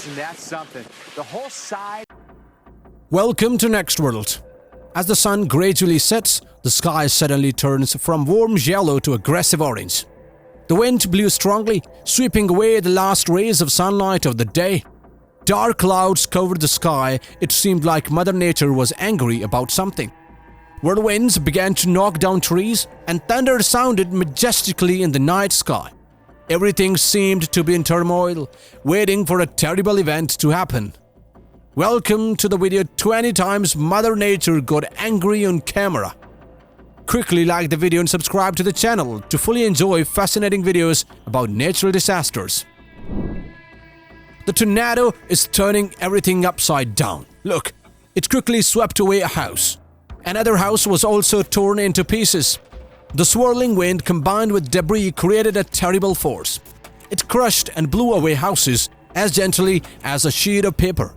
Isn't that something? The whole side. Welcome to Next World. As the sun gradually sets, the sky suddenly turns from warm yellow to aggressive orange. The wind blew strongly, sweeping away the last rays of sunlight of the day. Dark clouds covered the sky. It seemed like Mother Nature was angry about something. Whirlwinds began to knock down trees, and thunder sounded majestically in the night sky. Everything seemed to be in turmoil, waiting for a terrible event to happen. Welcome to the video 20 times Mother Nature got angry on camera. Quickly like the video and subscribe to the channel to fully enjoy fascinating videos about natural disasters. The tornado is turning everything upside down. Look, it quickly swept away a house. Another house was also torn into pieces. The swirling wind combined with debris created a terrible force. It crushed and blew away houses as gently as a sheet of paper.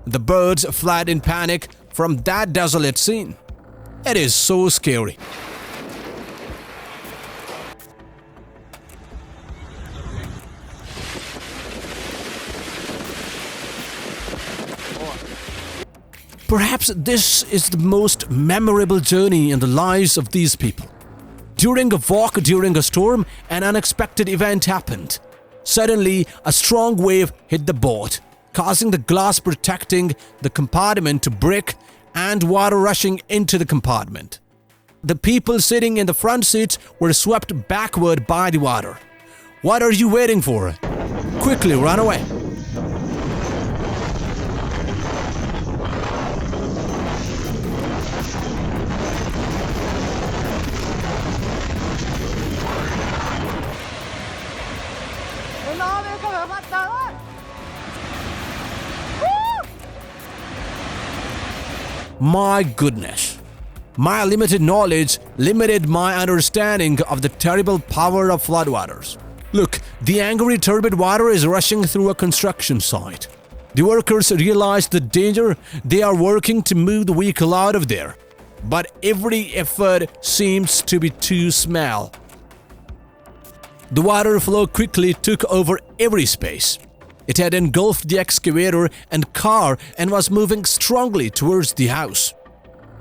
The birds fled in panic from that desolate scene. It is so scary. Perhaps this is the most memorable journey in the lives of these people. During a walk during a storm, an unexpected event happened. Suddenly, a strong wave hit the boat, causing the glass protecting the compartment to break and water rushing into the compartment. The people sitting in the front seats were swept backward by the water. What are you waiting for? Quickly run away. My goodness. My limited knowledge limited my understanding of the terrible power of floodwaters. Look, the angry turbid water is rushing through a construction site. The workers realize the danger. They are working to move the vehicle out of there. But every effort seems to be too small. The water flow quickly took over every space. It had engulfed the excavator and car and was moving strongly towards the house.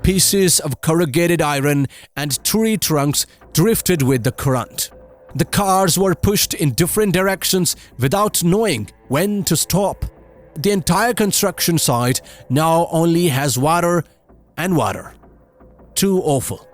Pieces of corrugated iron and tree trunks drifted with the current. The cars were pushed in different directions without knowing when to stop. The entire construction site now only has water and water. Too awful.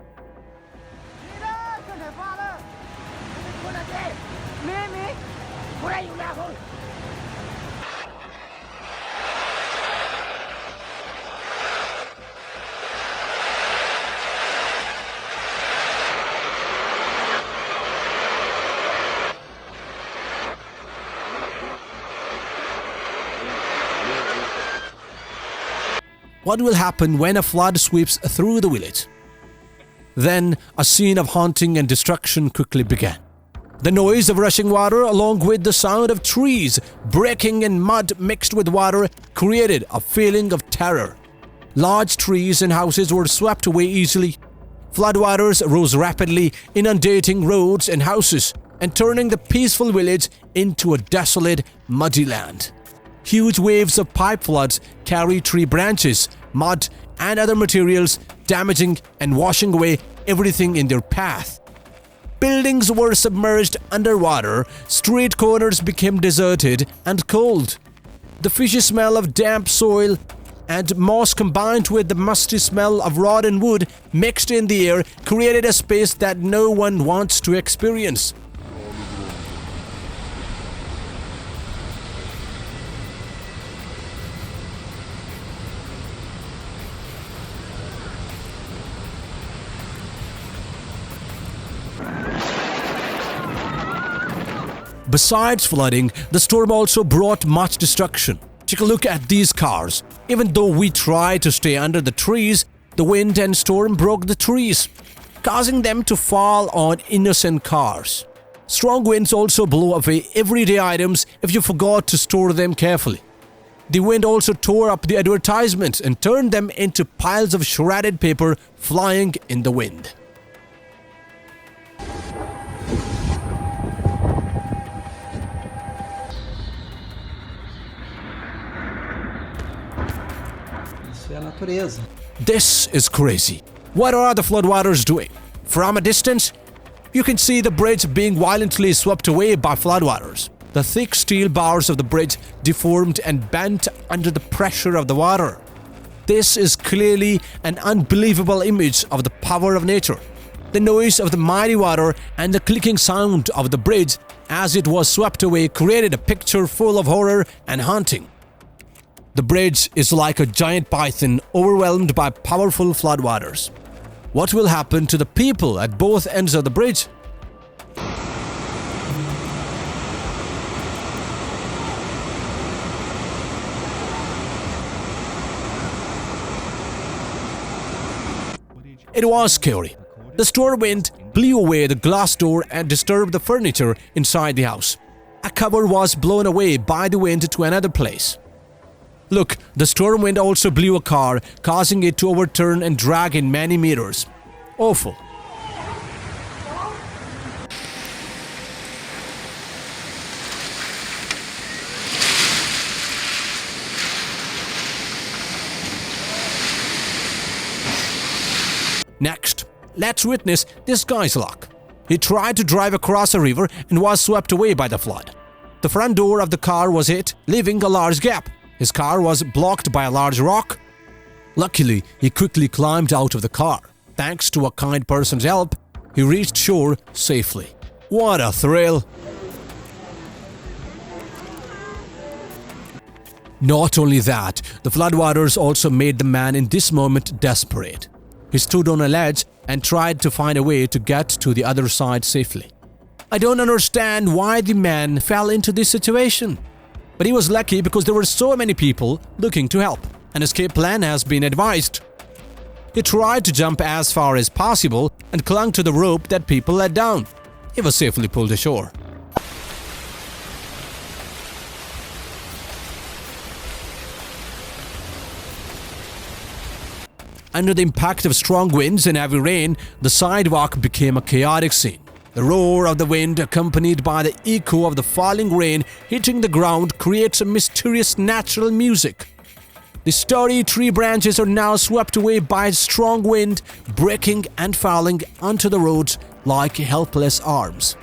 What will happen when a flood sweeps through the village? Then a scene of haunting and destruction quickly began. The noise of rushing water along with the sound of trees breaking and mud mixed with water created a feeling of terror. Large trees and houses were swept away easily. Floodwaters rose rapidly, inundating roads and houses and turning the peaceful village into a desolate, muddy land. Huge waves of pipe floods carry tree branches, mud, and other materials, damaging and washing away everything in their path. Buildings were submerged underwater, street corners became deserted and cold. The fishy smell of damp soil and moss combined with the musty smell of rotten wood mixed in the air created a space that no one wants to experience. Besides flooding, the storm also brought much destruction. Take a look at these cars. Even though we tried to stay under the trees, the wind and storm broke the trees, causing them to fall on innocent cars. Strong winds also blow away everyday items if you forgot to store them carefully. The wind also tore up the advertisements and turned them into piles of shredded paper flying in the wind. natureza. This is crazy. What are the floodwaters doing? From a distance, you can see the bridge being violently swept away by floodwaters. The thick steel bars of the bridge deformed and bent under the pressure of the water. This is clearly an unbelievable image of the power of nature. The noise of the mighty water and the clicking sound of the bridge as it was swept away created a picture full of horror and haunting. The bridge is like a giant python overwhelmed by powerful floodwaters. What will happen to the people at both ends of the bridge? It was scary. The storm wind blew away the glass door and disturbed the furniture inside the house. A cover was blown away by the wind to another place. Look, the storm wind also blew a car, causing it to overturn and drag in many meters. Awful. Next, let's witness this guy's luck. He tried to drive across a river and was swept away by the flood. The front door of the car was hit, leaving a large gap. His car was blocked by a large rock. Luckily, he quickly climbed out of the car. Thanks to a kind person's help, he reached shore safely. What a thrill! Not only that, the floodwaters also made the man in this moment desperate. He stood on a ledge and tried to find a way to get to the other side safely. I don't understand why the man fell into this situation. But he was lucky because there were so many people looking to help. An escape plan has been advised. He tried to jump as far as possible and clung to the rope that people let down. He was safely pulled ashore. Under the impact of strong winds and heavy rain, the sidewalk became a chaotic scene. The roar of the wind, accompanied by the echo of the falling rain hitting the ground, creates a mysterious natural music. The sturdy tree branches are now swept away by a strong wind, breaking and falling onto the roads like helpless arms.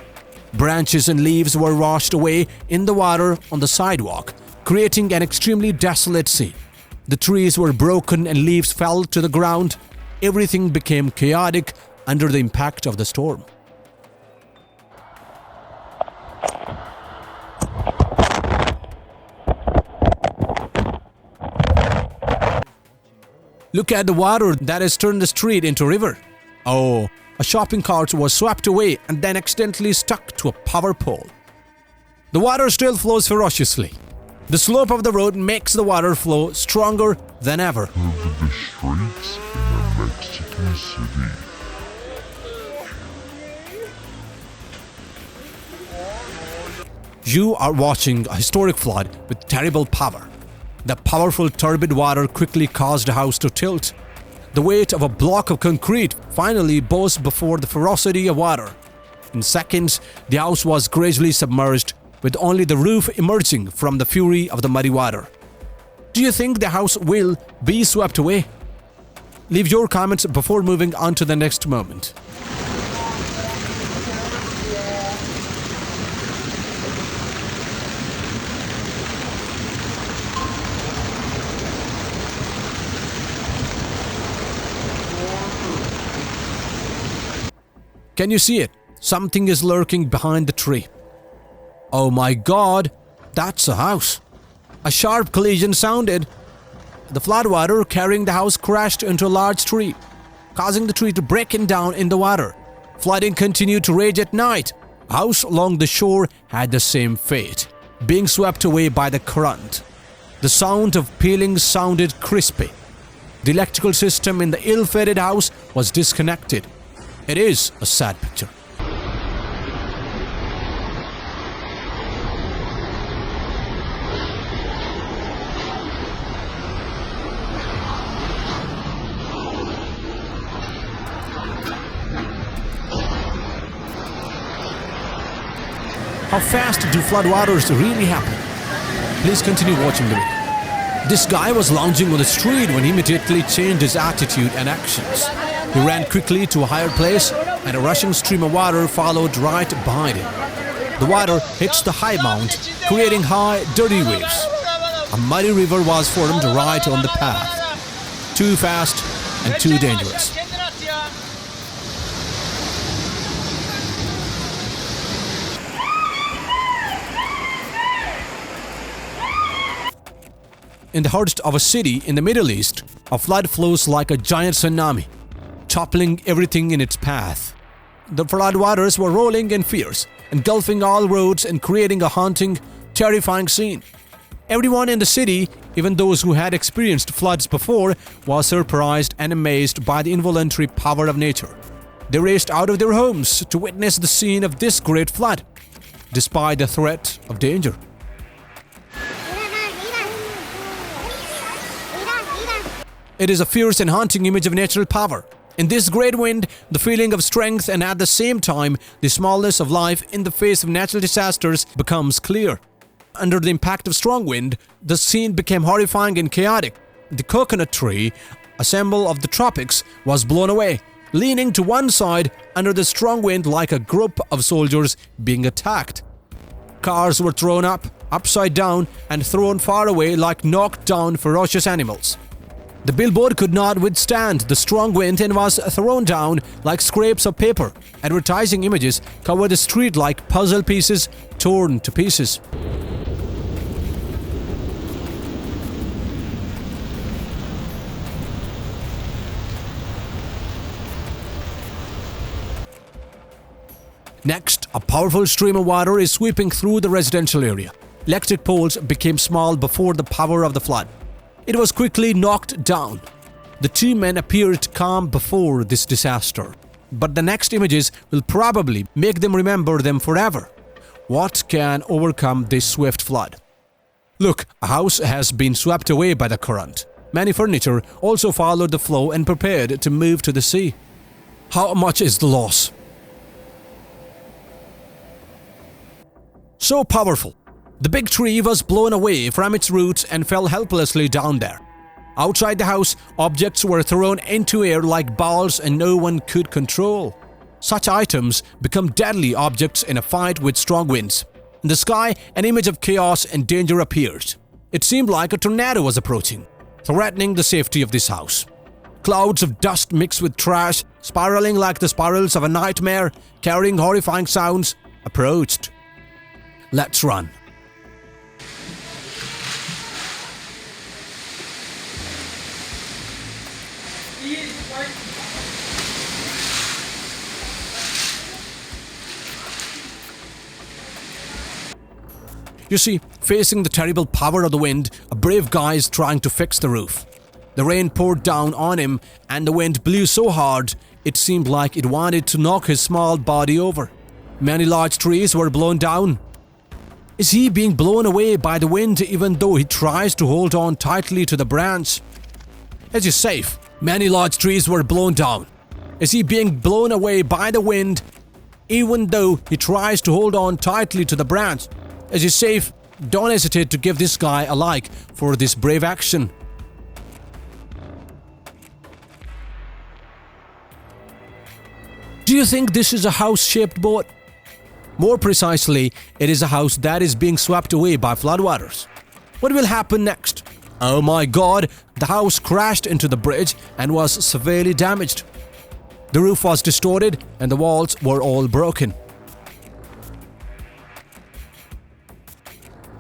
Branches and leaves were washed away in the water on the sidewalk, creating an extremely desolate scene. The trees were broken and leaves fell to the ground. Everything became chaotic under the impact of the storm. Look at the water that has turned the street into a river. Oh, a shopping cart was swept away and then accidentally stuck to a power pole. The water still flows ferociously. The slope of the road makes the water flow stronger than ever. The streets in a Mexican city. You are watching a historic flood with terrible power. The powerful turbid water quickly caused the house to tilt. The weight of a block of concrete finally bows before the ferocity of water. In seconds, the house was gradually submerged, with only the roof emerging from the fury of the muddy water. Do you think the house will be swept away? Leave your comments before moving on to the next moment. Can you see it? Something is lurking behind the tree. Oh my God, that's a house. A sharp collision sounded. The floodwater carrying the house crashed into a large tree, causing the tree to break down in the water. Flooding continued to rage at night. A house along the shore had the same fate, being swept away by the current. The sound of peeling sounded crispy. The electrical system in the ill-fated house was disconnected. It is a sad picture. How fast do floodwaters really happen? Please continue watching the video. This guy was lounging on the street when he immediately changed his attitude and actions. He ran quickly to a higher place, and a rushing stream of water followed right behind him. The water hits the high mount, creating high, dirty waves. A muddy river was formed right on the path. Too fast and too dangerous. In the heart of a city in the Middle East, a flood flows like a giant tsunami, toppling everything in its path. The floodwaters were rolling and fierce, engulfing all roads and creating a haunting, terrifying scene. Everyone in the city, even those who had experienced floods before, was surprised and amazed by the involuntary power of nature. They raced out of their homes to witness the scene of this great flood, despite the threat of danger. It is a fierce and haunting image of natural power. In this great wind, the feeling of strength and at the same time the smallness of life in the face of natural disasters becomes clear. Under the impact of strong wind, the scene became horrifying and chaotic. The coconut tree, a symbol of the tropics, was blown away, leaning to one side under the strong wind like a group of soldiers being attacked. Cars were thrown up, upside down, and thrown far away like knocked down ferocious animals. The billboard could not withstand the strong wind and was thrown down like scraps of paper. Advertising images covered the street like puzzle pieces torn to pieces. Next, a powerful stream of water is sweeping through the residential area. Electric poles became small before the power of the flood. It was quickly knocked down. The two men appeared calm before this disaster, but the next images will probably make them remember them forever. What can overcome this swift flood? Look, a house has been swept away by the current. Many furniture also followed the flow and prepared to move to the sea. How much is the loss? So powerful. The big tree was blown away from its roots and fell helplessly down there. Outside the house, objects were thrown into air like balls and no one could control. Such items become deadly objects in a fight with strong winds. In the sky, an image of chaos and danger appeared. It seemed like a tornado was approaching, threatening the safety of this house. Clouds of dust mixed with trash, spiraling like the spirals of a nightmare, carrying horrifying sounds, approached. Let's run. You see, facing the terrible power of the wind, a brave guy is trying to fix the roof. The rain poured down on him and the wind blew so hard it seemed like it wanted to knock his small body over. Many large trees were blown down. Is he being blown away by the wind even though he tries to hold on tightly to the branch? Is he safe? Many large trees were blown down. Is he being blown away by the wind even though he tries to hold on tightly to the branch? Is he safe? Don't hesitate to give this guy a like for this brave action. Do you think this is a house-shaped boat? More precisely, it is a house that is being swept away by floodwaters. What will happen next? Oh my God, the house crashed into the bridge and was severely damaged. The roof was distorted and the walls were all broken.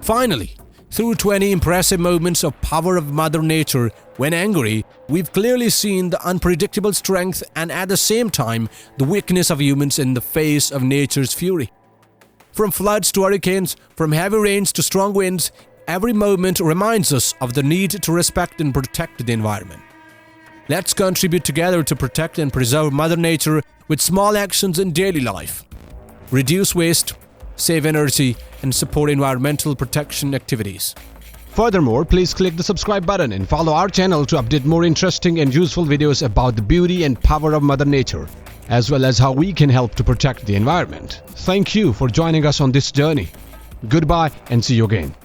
Finally, through 20 impressive moments of power of Mother Nature, when angry, we've clearly seen the unpredictable strength and at the same time the weakness of humans in the face of nature's fury. From floods to hurricanes, from heavy rains to strong winds, every moment reminds us of the need to respect and protect the environment. Let's contribute together to protect and preserve Mother Nature with small actions in daily life. Reduce waste, save energy, and support environmental protection activities. Furthermore, please click the subscribe button and follow our channel to update more interesting and useful videos about the beauty and power of Mother Nature, as well as how we can help to protect the environment. Thank you for joining us on this journey. Goodbye and see you again.